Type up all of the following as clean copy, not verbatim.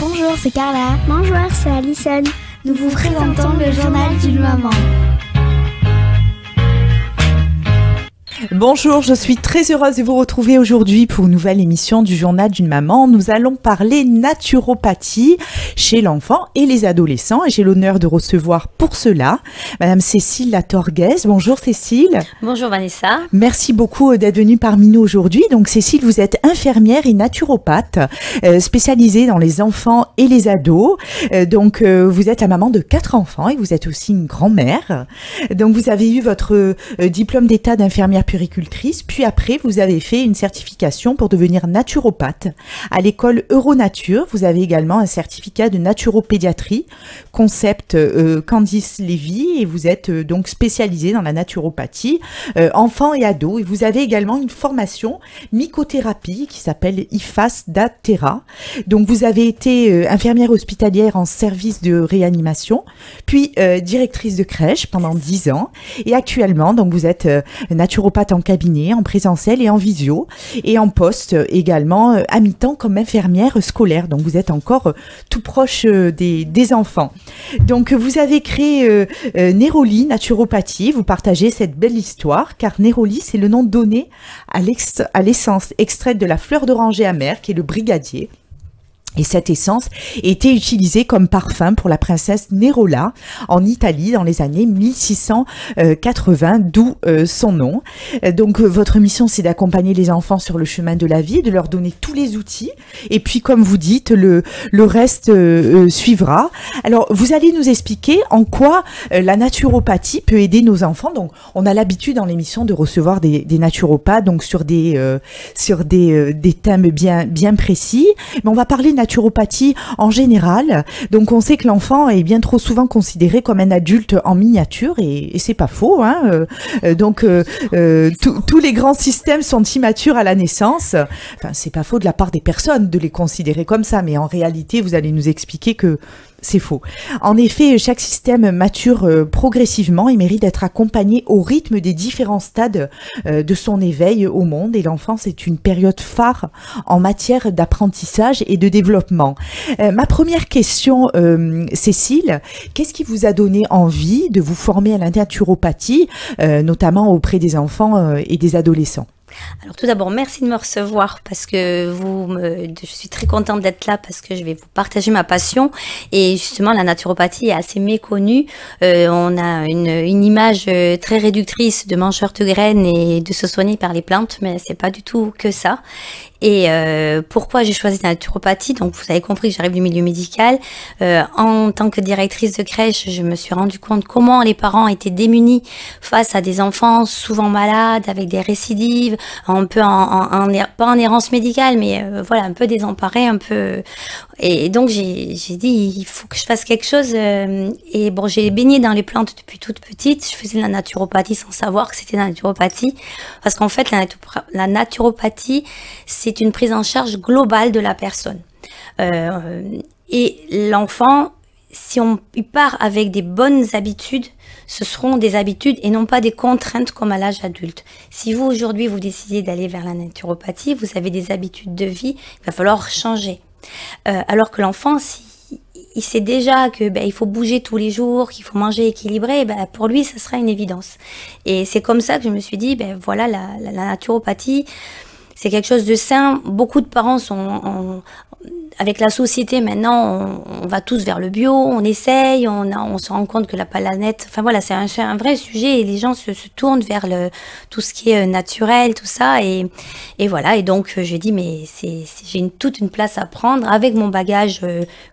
Bonjour, c'est Carla. Bonjour, c'est Alison. Nous vous présentons le journal d'une maman. Bonjour, je suis très heureuse de vous retrouver aujourd'hui pour une nouvelle émission du journal d'une maman. Nous allons parler naturopathie chez l'enfant et les adolescents et j'ai l'honneur de recevoir pour cela Madame Cécile Latorguez. Bonjour Cécile. Bonjour Vanessa. Merci beaucoup d'être venue parmi nous aujourd'hui. Donc Cécile, vous êtes infirmière et naturopathe spécialisée dans les enfants et les ados. Vous êtes la maman de 4 enfants et vous êtes aussi une grand-mère. Donc vous avez eu votre diplôme d'état d'infirmière puéricultrice, puis après vous avez fait une certification pour devenir naturopathe. À l'école Euronature, vous avez également un certificat de naturopédiatrie, concept Candice Lévy, et vous êtes donc spécialisée dans la naturopathie enfants et ados. Et vous avez également une formation mycothérapie qui s'appelle IFAS d'Atera. Donc vous avez été infirmière hospitalière en service de réanimation, puis directrice de crèche pendant 10 ans, et actuellement donc vous êtes naturopathe en cabinet, en présentiel et en visio, et en poste également à mi-temps comme infirmière scolaire. Donc vous êtes encore tout proche des enfants. Donc vous avez créé Neroli Naturopathie. Vous partagez cette belle histoire car Neroli, c'est le nom donné à l'essence extraite de la fleur d'oranger amère qui est le brigadier. Et cette essence était utilisée comme parfum pour la princesse Nerola en Italie dans les années 1680, d'où son nom. Donc votre mission, c'est d'accompagner les enfants sur le chemin de la vie, de leur donner tous les outils. Et puis, comme vous dites, le reste suivra. Alors, vous allez nous expliquer en quoi la naturopathie peut aider nos enfants. Donc, on a l'habitude dans l'émission de recevoir des naturopathes, donc sur des thèmes bien précis. Mais on va parler de naturopathie en général. Donc on sait que l'enfant est bien trop souvent considéré comme un adulte en miniature et c'est pas faux, hein. Tous les grands systèmes sont immatures à la naissance. Enfin, c'est pas faux de la part des personnes de les considérer comme ça, mais en réalité, vous allez nous expliquer que c'est faux. En effet, chaque système mature progressivement et mérite d'être accompagné au rythme des différents stades de son éveil au monde. Et l'enfance est une période phare en matière d'apprentissage et de développement. Ma première question, Cécile, qu'est-ce qui vous a donné envie de vous former à la naturopathie, notamment auprès des enfants et des adolescents ? Alors tout d'abord, merci de me recevoir parce que je suis très contente d'être là parce que je vais vous partager ma passion et justement la naturopathie est assez méconnue. On a une image très réductrice de mangeurs de graines et de se soigner par les plantes, mais c'est pas du tout que ça. Et pourquoi j'ai choisi la naturopathie? Donc vous avez compris que j'arrive du milieu médical. En tant que directrice de crèche, je me suis rendu compte comment les parents étaient démunis face à des enfants souvent malades, avec des récidives, un peu pas en errance médicale, mais voilà, un peu désemparés, un peu. Et donc j'ai dit il faut que je fasse quelque chose. Et bon, j'ai baigné dans les plantes depuis toute petite. Je faisais de la naturopathie sans savoir que c'était de la naturopathie, parce qu'en fait la naturopathie c'est une prise en charge globale de la personne. Et l'enfant, si on part avec des bonnes habitudes, ce seront des habitudes et non pas des contraintes comme à l'âge adulte. Si vous, aujourd'hui, vous décidez d'aller vers la naturopathie, vous avez des habitudes de vie, il va falloir changer. Alors que l'enfant, il sait déjà que il faut bouger tous les jours, qu'il faut manger équilibré, pour lui, ça sera une évidence. Et c'est comme ça que je me suis dit, voilà, la naturopathie, c'est quelque chose de sain. Beaucoup de parents avec la société maintenant, on va tous vers le bio, on essaye, on se rend compte que la planète, enfin voilà, c'est un vrai sujet et les gens se tournent vers tout ce qui est naturel, tout ça et voilà. Et donc j'ai dit mais j'ai toute une place à prendre avec mon bagage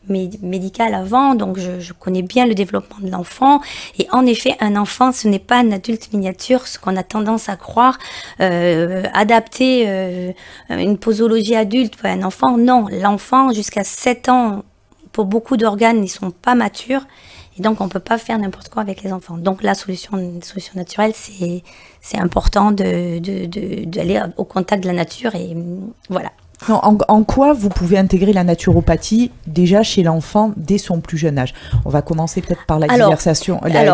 médical avant, donc je connais bien le développement de l'enfant et en effet un enfant ce n'est pas un adulte miniature, ce qu'on a tendance à croire, adapter une posologie adulte pour un enfant, non, l'enfant jusqu'à 7 ans, pour beaucoup d'organes, ils ne sont pas matures. Et donc, on ne peut pas faire n'importe quoi avec les enfants. Donc, la solution naturelle, c'est important d'aller au contact de la nature. Et voilà. En quoi vous pouvez intégrer la naturopathie déjà chez l'enfant dès son plus jeune âge? On va commencer peut-être par la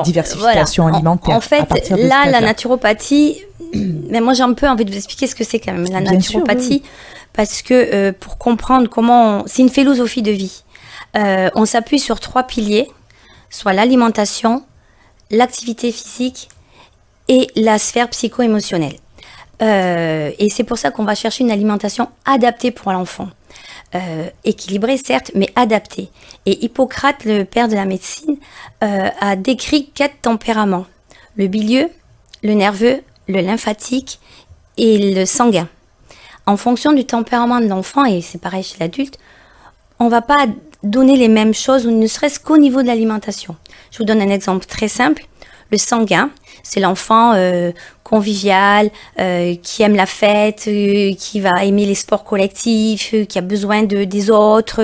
diversification alimentaire. En fait, là, la naturopathie, mais moi j'ai un peu envie de vous expliquer ce que c'est quand même la naturopathie, oui. Parce que pour comprendre comment... C'est une philosophie de vie. On s'appuie sur 3 piliers, soit l'alimentation, l'activité physique et la sphère psycho-émotionnelle. Et c'est pour ça qu'on va chercher une alimentation adaptée pour l'enfant. Équilibrée certes, mais adaptée. Et Hippocrate, le père de la médecine, a décrit 4 tempéraments. Le bilieux, le nerveux, le lymphatique et le sanguin. En fonction du tempérament de l'enfant, et c'est pareil chez l'adulte, on ne va pas donner les mêmes choses, ou ne serait-ce qu'au niveau de l'alimentation. Je vous donne un exemple très simple. Le sanguin, c'est l'enfant convivial, qui aime la fête, qui va aimer les sports collectifs, qui a besoin des autres.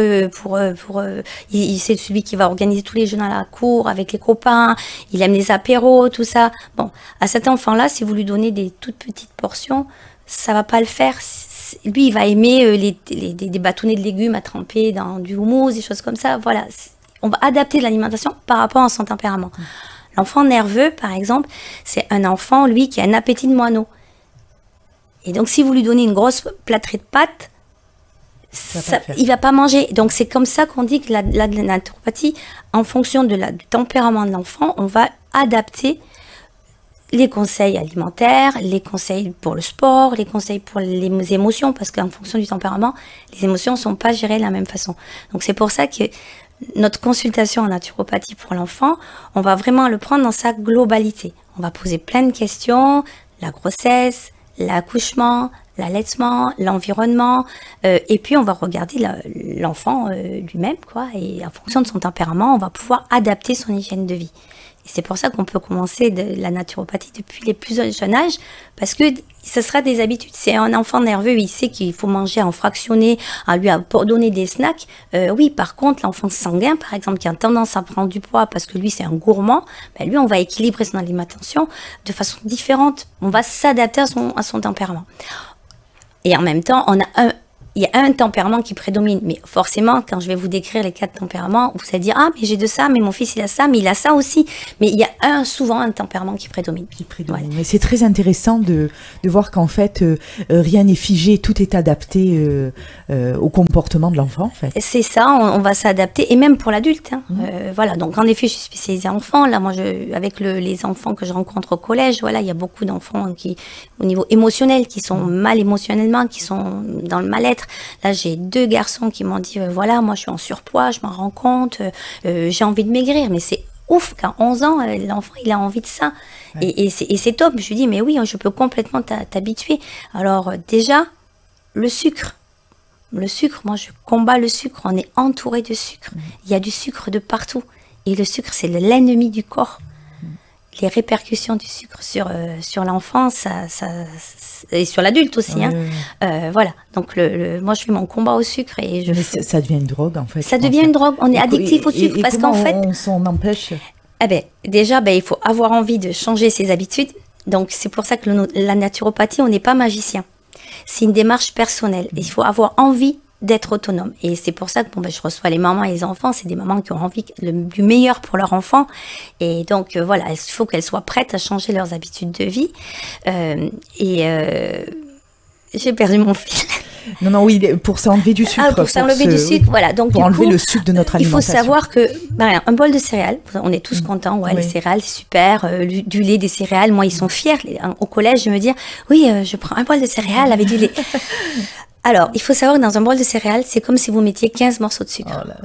C'est celui qui va organiser tous les jeux dans la cour avec les copains. Il aime les apéros, tout ça. Bon, à cet enfant-là, si vous lui donnez des toutes petites portions, ça va pas le faire. Lui, il va aimer des bâtonnets de légumes à tremper dans du houmous, des choses comme ça. Voilà, on va adapter l'alimentation par rapport à son tempérament. L'enfant nerveux, par exemple, c'est un enfant, lui, qui a un appétit de moineau. Et donc, si vous lui donnez une grosse plâtrée de pâtes, il va pas manger. Donc, c'est comme ça qu'on dit que la naturopathie, en fonction du tempérament de l'enfant, on va adapter les conseils alimentaires, les conseils pour le sport, les conseils pour les émotions, parce qu'en fonction du tempérament, les émotions ne sont pas gérées de la même façon. Donc, c'est pour ça que notre consultation en naturopathie pour l'enfant, on va vraiment le prendre dans sa globalité. On va poser plein de questions, la grossesse, l'accouchement, l'allaitement, l'environnement, et puis on va regarder l'enfant lui-même, quoi, et en fonction de son tempérament, on va pouvoir adapter son hygiène de vie. Et c'est pour ça qu'on peut commencer de la naturopathie depuis les plus jeunes âges, parce que ce sera des habitudes. C'est un enfant nerveux, il sait qu'il faut manger en fractionné, à lui donner des snacks. Oui, par contre, l'enfant sanguin, par exemple, qui a tendance à prendre du poids parce que lui, c'est un gourmand, ben lui, on va équilibrer son alimentation de façon différente. On va s'adapter à son tempérament. Et en même temps, il y a un tempérament qui prédomine, mais forcément, quand je vais vous décrire les 4 tempéraments, vous allez dire, ah, mais j'ai de ça, mais mon fils, il a ça, mais il a ça aussi. Mais il y a souvent un tempérament qui prédomine. Ouais. Mais c'est très intéressant de voir qu'en fait, rien n'est figé, tout est adapté au comportement de l'enfant, en fait. C'est ça, on va s'adapter, et même pour l'adulte. Hein. Voilà, donc en effet, je suis spécialisée enfants. Là, moi, avec les enfants que je rencontre au collège, voilà, il y a beaucoup d'enfants qui, au niveau émotionnel, qui sont mal émotionnellement, qui sont dans le mal-être. Là, j'ai 2 garçons qui m'ont dit, voilà, moi, je suis en surpoids, je m'en rends compte, j'ai envie de maigrir. Mais c'est ouf, qu'à 11 ans, l'enfant, il a envie de ça. Ouais. Et c'est top. Je lui dis, mais oui, je peux complètement t'habituer. Alors, déjà, le sucre. Le sucre, moi, je combats le sucre. On est entouré de sucre. Il y a du sucre de partout. Et le sucre, c'est l'ennemi du corps. Les répercussions du sucre sur l'enfant, et sur l'adulte aussi. Voilà. Donc, moi, je fais mon combat au sucre. Ça devient une drogue, en fait. Ça devient une drogue. On est addictif au sucre. Parce qu'en fait. On s'en empêche. Déjà, il faut avoir envie de changer ses habitudes. Donc, c'est pour ça que la naturopathie, on n'est pas magicien. C'est une démarche personnelle. Il faut avoir envie d'être autonome. Et c'est pour ça que je reçois les mamans et les enfants. C'est des mamans qui ont envie du meilleur pour leur enfant. Et donc, voilà, il faut qu'elles soient prêtes à changer leurs habitudes de vie. J'ai perdu mon fil. Non, oui, pour s'enlever du sucre. Pour s'enlever du sucre, voilà. Donc, pour enlever le sucre de notre alimentation. Il faut savoir que, un bol de céréales, on est tous contents, les céréales, c'est super, du lait, des céréales, moi, ils sont fiers. Au collège, je me dis, oui, je prends un bol de céréales avec du lait. Alors, il faut savoir que dans un bol de céréales, c'est comme si vous mettiez 15 morceaux de sucre. Oh là,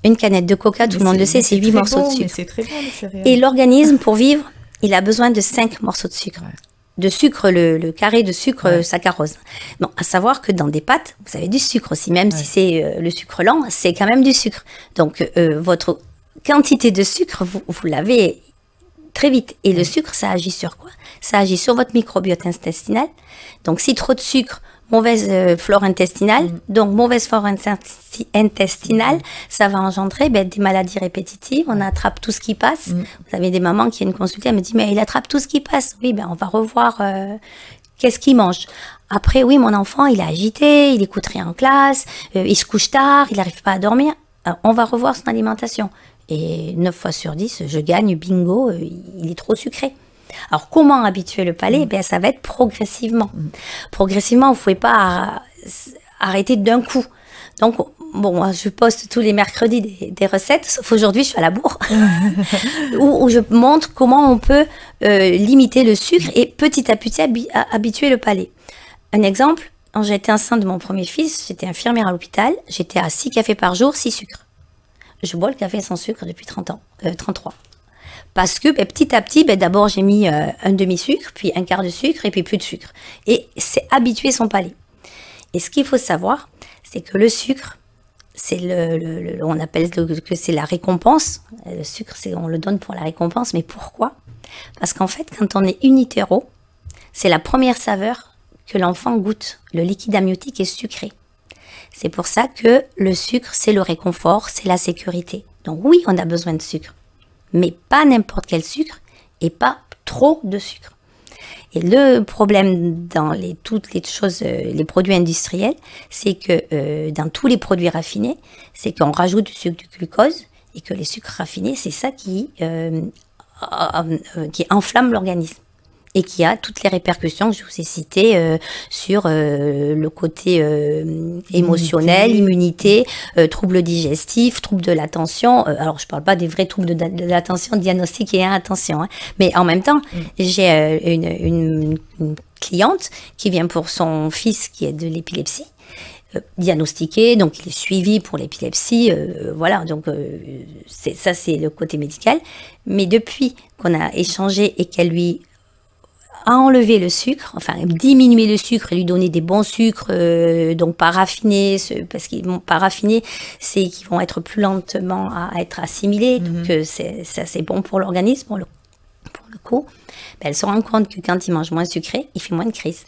une canette de coca, tout le monde le sait, c'est 8 morceaux de sucre. C'est très bon, les céréales. Et l'organisme, pour vivre, il a besoin de 5 morceaux de sucre. Ouais. De sucre, le carré de sucre saccharose. Bon, à savoir que dans des pâtes, vous avez du sucre aussi, même si c'est le sucre lent, c'est quand même du sucre. Donc, votre quantité de sucre, vous l'avez très vite. Et le sucre, ça agit sur quoi? Ça agit sur votre microbiote intestinal. Donc, si trop de sucre, mauvaise flore intestinale, donc mauvaise flore intestinale, ça va engendrer des maladies répétitives, on attrape tout ce qui passe. Vous avez des mamans qui viennent consulter, elles me disent, mais il attrape tout ce qui passe. Oui, on va revoir qu'est-ce qu'il mange. Après, oui, mon enfant, il est agité, il écoute rien en classe, il se couche tard, il n'arrive pas à dormir. Alors, on va revoir son alimentation. Et 9 fois sur 10, je gagne, bingo, il est trop sucré. Alors, comment habituer le palais? Ça va être progressivement. Progressivement, vous ne pouvez pas arrêter d'un coup. Donc, bon, moi, je poste tous les mercredis des recettes, sauf aujourd'hui, je suis à la bourre, où je montre comment on peut limiter le sucre et petit à petit habituer le palais. Un exemple, quand j'étais enceinte de mon premier fils, j'étais infirmière à l'hôpital, j'étais à 6 cafés par jour, 6 sucres. Je bois le café sans sucre depuis 33. Parce que petit à petit, d'abord j'ai mis un demi-sucre, puis un quart de sucre, et puis plus de sucre. Et c'est habituer son palais. Et ce qu'il faut savoir, c'est que le sucre, c'est on appelle que c'est la récompense. Le sucre, on le donne pour la récompense, mais pourquoi? Parce qu'en fait, quand on est in utero, c'est la première saveur que l'enfant goûte. Le liquide amniotique est sucré. C'est pour ça que le sucre, c'est le réconfort, c'est la sécurité. Donc oui, on a besoin de sucre, mais pas n'importe quel sucre et pas trop de sucre. Et le problème dans toutes les choses, les produits industriels, c'est que dans tous les produits raffinés, c'est qu'on rajoute du sucre, du glucose, et que les sucres raffinés, c'est ça qui enflamme l'organisme. Et qui a toutes les répercussions que je vous ai citées sur le côté émotionnel, immunité, troubles digestifs, troubles de l'attention. Alors, je ne parle pas des vrais troubles de l'attention diagnostiqués, hein, attention. Hein. Mais en même temps, j'ai une cliente qui vient pour son fils qui est de l'épilepsie. Diagnostiqué, donc il est suivi pour l'épilepsie, voilà, donc ça c'est le côté médical. Mais depuis qu'on a échangé et qu'elle lui à enlever le sucre, enfin diminuer le sucre et lui donner des bons sucres, donc pas raffinés, parce qu'ils vont pas raffinés, c'est qu'ils vont être plus lentement à être assimilés, donc ça c'est bon pour l'organisme, pour le coup. Elle se rend compte que quand il mange moins sucré, il fait moins de crise.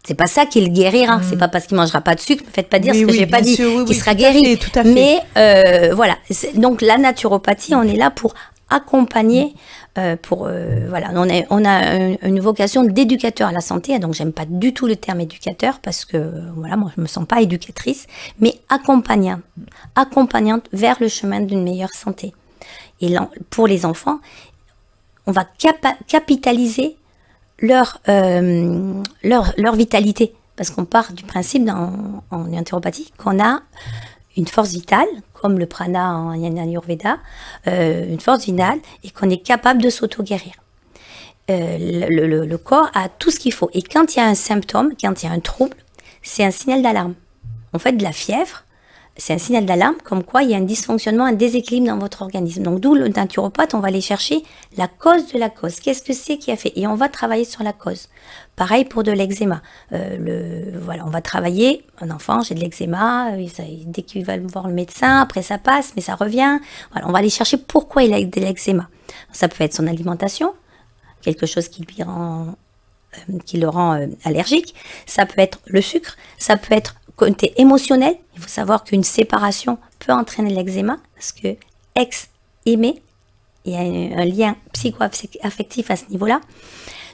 C'est pas ça qui le guérira, c'est pas parce qu'il mangera pas de sucre, ne faites pas dire ce que j'ai pas dit, qu'il sera guéri. Tout à fait. Mais voilà, donc la naturopathie, on est là pour accompagner, voilà, on a une vocation d'éducateur à la santé, donc j'aime pas du tout le terme éducateur parce que voilà, moi je me sens pas éducatrice, mais accompagnante vers le chemin d'une meilleure santé. Et là, pour les enfants, on va capitaliser leur vitalité, parce qu'on part du principe en naturopathie qu'on a une force vitale, comme le prana en Ayurveda, une force vitale, et qu'on est capable de s'auto-guérir. Le corps a tout ce qu'il faut. Et quand il y a un symptôme, quand il y a un trouble, c'est un signal d'alarme. En fait, de la fièvre, c'est un signal d'alarme comme quoi il y a un dysfonctionnement, un déséquilibre dans votre organisme. Donc d'où le naturopathe, on va aller chercher la cause de la cause. Qu'est-ce que c'est qui a fait? Et on va travailler sur la cause. Pareil pour de l'eczéma. Voilà, on va travailler, un enfant, j'ai de l'eczéma, dès qu'il va voir le médecin, après ça passe, mais ça revient. Voilà, on va aller chercher pourquoi il a de l'eczéma. Ça peut être son alimentation, quelque chose qui le rend allergique. Ça peut être le sucre, ça peut être côté émotionnel. Il faut savoir qu'une séparation peut entraîner l'eczéma, parce que ex-aimé, il y a un lien psycho-affectif à ce niveau-là.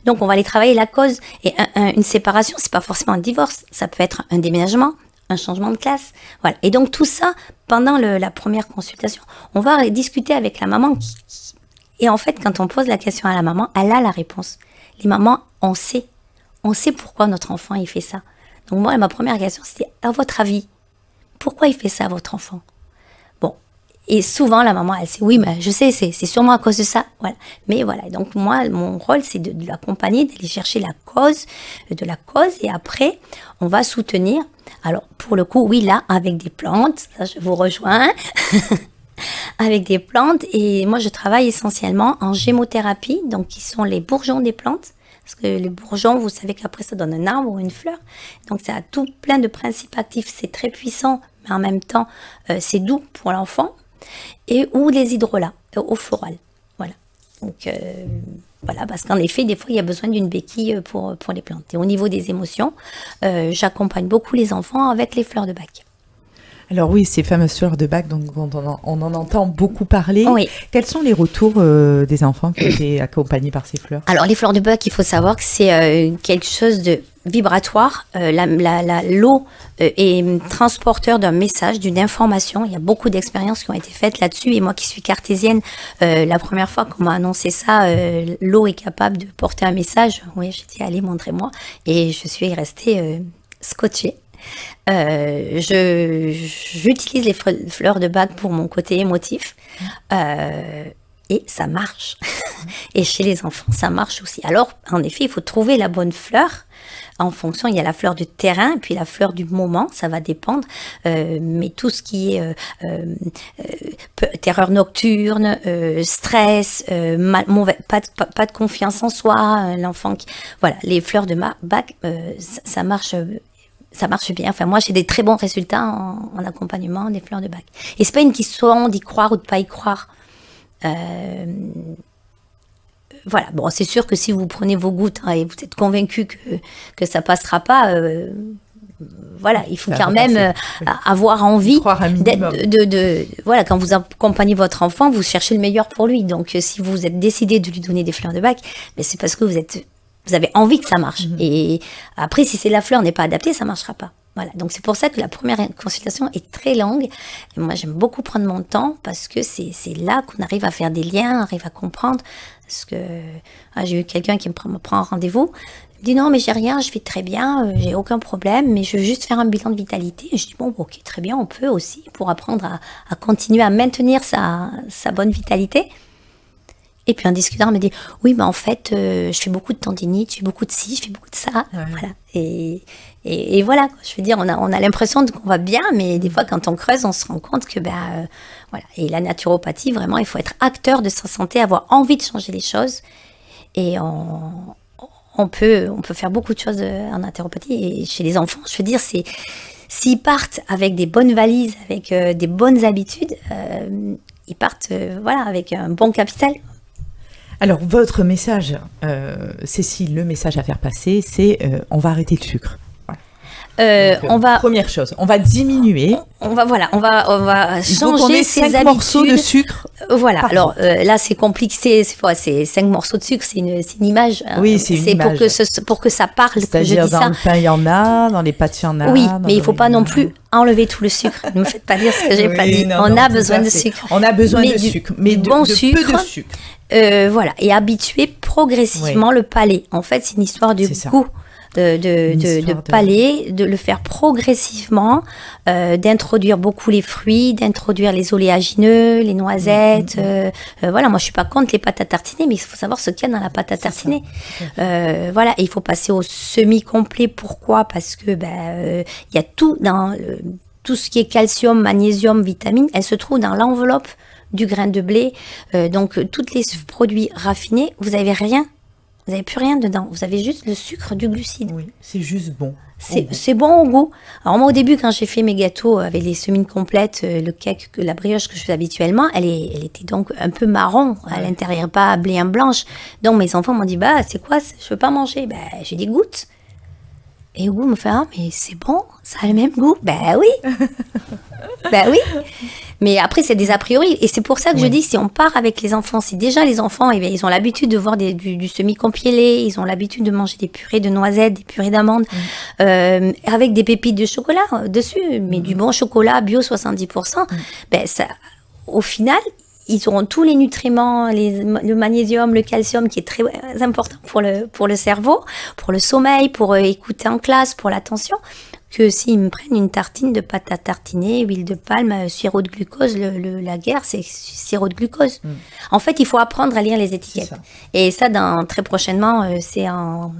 Donc, on va aller travailler la cause. Et une séparation, c'est pas forcément un divorce. Ça peut être un déménagement, un changement de classe. Voilà. Et donc, tout ça, pendant la première consultation, on va discuter avec la maman. Et en fait, quand on pose la question à la maman, elle a la réponse. Les mamans, on sait. On sait pourquoi notre enfant, il fait ça. Donc, moi, ma première question, c'était, à votre avis, pourquoi il fait ça à votre enfant? Bon. Et souvent, la maman, elle sait, oui, mais je sais, c'est sûrement à cause de ça. Voilà. Mais voilà. Donc, moi, mon rôle, c'est de l'accompagner, d'aller chercher la cause, et après, on va soutenir. Alors, pour le coup, oui, là, avec des plantes, ça, je vous rejoins, avec des plantes. Et moi, je travaille essentiellement en gémothérapie, donc, qui sont les bourgeons des plantes. Parce que les bourgeons, vous savez qu'après, ça donne un arbre ou une fleur. Donc, ça a tout plein de principes actifs. C'est très puissant, mais en même temps, c'est doux pour l'enfant. Ou les hydrolats, eau florale. Voilà. Donc, voilà, parce qu'en effet, des fois, il y a besoin d'une béquille pour les plantes. Et au niveau des émotions, j'accompagne beaucoup les enfants avec les fleurs de Bach. Alors oui, ces fameuses fleurs de Bach, donc on en entend beaucoup parler. Oui. Quels sont les retours des enfants qui ont été accompagnés par ces fleurs? Alors les fleurs de Bach, il faut savoir que c'est quelque chose de vibratoire. L'eau est transporteur d'un message, d'une information. Il y a beaucoup d'expériences qui ont été faites là-dessus. Et moi qui suis cartésienne, la première fois qu'on m'a annoncé ça, l'eau est capable de porter un message. Oui, j'ai dit, allez, montrez-moi. Et je suis restée scotchée. J'utilise les fleurs de bac pour mon côté émotif. Et ça marche. Et chez les enfants, ça marche aussi. Alors, en effet, il faut trouver la bonne fleur. En fonction, il y a la fleur du terrain et puis la fleur du moment, ça va dépendre. Mais tout ce qui est terreur nocturne, stress, pas de confiance en soi, l'enfant qui... Voilà, les fleurs de bac, ça marche bien. Enfin, moi, j'ai des très bons résultats en accompagnement des fleurs de bac. Et c'est pas une question d'y croire ou de pas y croire. Voilà, bon, c'est sûr que si vous prenez vos gouttes et vous êtes convaincu que ça passera pas, voilà, il faut quand même avoir envie voilà, quand vous accompagnez votre enfant, vous cherchez le meilleur pour lui. Donc, si vous êtes décidé de lui donner des fleurs de bac, mais c'est parce que vous avez envie que ça marche. Et après, si la fleur n'est pas adaptée, ça marchera pas. Voilà, donc c'est pour ça que la première consultation est très longue. Et moi, j'aime beaucoup prendre mon temps parce que c'est là qu'on arrive à faire des liens, arrive à comprendre. Parce que j'ai eu quelqu'un qui me prend un rendez-vous. Il me dit non, mais j'ai rien, je vais très bien, j'ai aucun problème, mais je veux juste faire un bilan de vitalité. Et je dis bon, ok, très bien, on peut aussi pour apprendre à continuer à maintenir sa bonne vitalité. Et puis en discutant, on me dit oui, mais en fait, je fais beaucoup de tendinite, je fais beaucoup de ci, je fais beaucoup de ça. Ouais. Voilà. Et voilà, je veux dire, on a l'impression qu'on va bien, mais des fois, quand on creuse, on se rend compte que, voilà. Et la naturopathie, vraiment, il faut être acteur de sa santé, avoir envie de changer les choses. Et on peut faire beaucoup de choses en naturopathie. Et chez les enfants, je veux dire, s'ils partent avec des bonnes valises, avec des bonnes habitudes, ils partent, voilà, avec un bon capital. Alors, votre message, Cécile, le message à faire passer, c'est on va arrêter le sucre. Voilà. Première chose, on va diminuer. On va changer ses habitudes. 5 morceaux de sucre. Voilà. Alors là, c'est compliqué. C'est 5 morceaux de sucre. C'est une image. Oui, c'est une image. Pour que ça parle. C'est-à-dire dans le pain, il y en a, dans les pâtes, il y en a. Oui, mais il ne faut pas non plus enlever tout le sucre. Ne me faites pas dire ce que j'ai pas dit. On a besoin de sucre. On a besoin de sucre, mais de peu de sucre. Voilà, et habituer progressivement le palais. En fait, c'est une histoire de goût. De palais, de le faire progressivement, d'introduire beaucoup les fruits, d'introduire les oléagineux, les noisettes. Voilà, moi je suis pas contre les pâtes à tartiner, mais il faut savoir ce qu'il y a dans la pâte à tartiner. Voilà, et il faut passer au semi-complet. Pourquoi? Parce que il y a tout dans tout ce qui est calcium, magnésium, vitamines, elle se trouve dans l'enveloppe du grain de blé. Donc tous les produits raffinés, vous n'avez rien. Vous n'avez plus rien dedans. Vous avez juste le sucre du glucide. Oui, c'est juste bon. C'est bon au goût. Alors moi, au début, quand j'ai fait mes gâteaux avec les semines complètes, le cake, la brioche que je fais habituellement, elle était donc un peu marron à l'intérieur, pas blanc blanche. Donc mes enfants m'ont dit, c'est quoi? Je veux pas manger. J'ai dit goûte. Et au goût, me fait, mais c'est bon, ça a le même goût. Oui. Oui. Mais après, c'est des a priori. Et c'est pour ça que je dis, si on part avec les enfants, si déjà les enfants, ils ont l'habitude de voir du semi-compilé, ils ont l'habitude de manger des purées de noisettes, des purées d'amandes, avec des pépites de chocolat dessus, mais du bon chocolat bio 70%, ça, au final, ils auront tous les nutriments, le magnésium, le calcium qui est très important pour le cerveau, pour le sommeil, pour écouter en classe, pour l'attention, que s'ils me prennent une tartine de pâte à tartiner, huile de palme, sirop de glucose, la guerre, c'est sirop de glucose. En fait, il faut apprendre à lire les étiquettes. Et ça, très prochainement, c'est en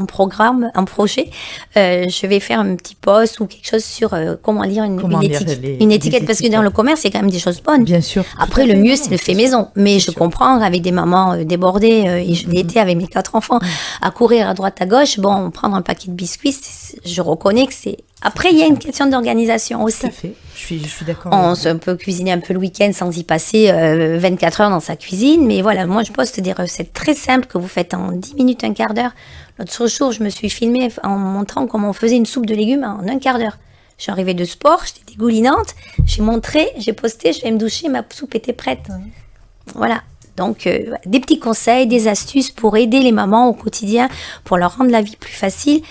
programme, en projet, je vais faire un petit post ou quelque chose sur comment lire une étiquette, parce que dans le commerce, il y a quand même des choses bonnes. Bien sûr. Après, le mieux, c'est le fait maison. Mais je comprends, avec des mamans débordées, et je l'ai été avec mes 4 enfants, à courir à droite, à gauche, prendre un paquet de biscuits, je reconnais que c'est... Après, il y a une question d'organisation aussi. Tout à fait, je suis d'accord. On peut cuisiner un peu le week-end sans y passer 24 heures dans sa cuisine. Mais voilà, moi, je poste des recettes très simples que vous faites en 10 minutes, un quart d'heure. L'autre jour, je me suis filmée en montrant comment on faisait une soupe de légumes en un quart d'heure. Je suis arrivée de sport, j'étais dégoulinante. J'ai montré, j'ai posté, je vais me doucher, ma soupe était prête. Voilà. Donc, des petits conseils, des astuces pour aider les mamans au quotidien, pour leur rendre la vie plus facile.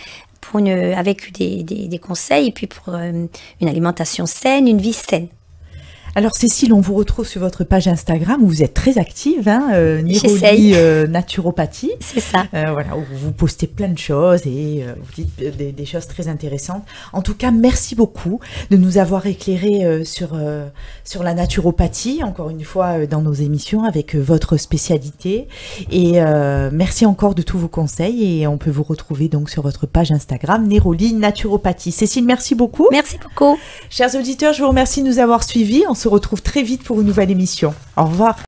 Avec des conseils, et puis pour une alimentation saine, une vie saine. Alors Cécile, on vous retrouve sur votre page Instagram où vous êtes très active, Néroli Naturopathie. C'est ça. Voilà, où vous postez plein de choses et vous dites des choses très intéressantes. En tout cas, merci beaucoup de nous avoir éclairé sur la naturopathie, encore une fois dans nos émissions avec votre spécialité. Et merci encore de tous vos conseils et on peut vous retrouver donc sur votre page Instagram Néroli Naturopathie. Cécile, merci beaucoup. Merci beaucoup. Chers auditeurs, je vous remercie de nous avoir suivis. On se retrouve très vite pour une nouvelle émission. Au revoir.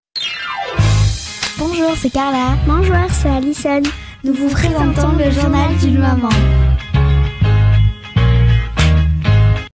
Bonjour, c'est Carla. Bonjour, c'est Alison. Nous vous présentons le journal d'une maman.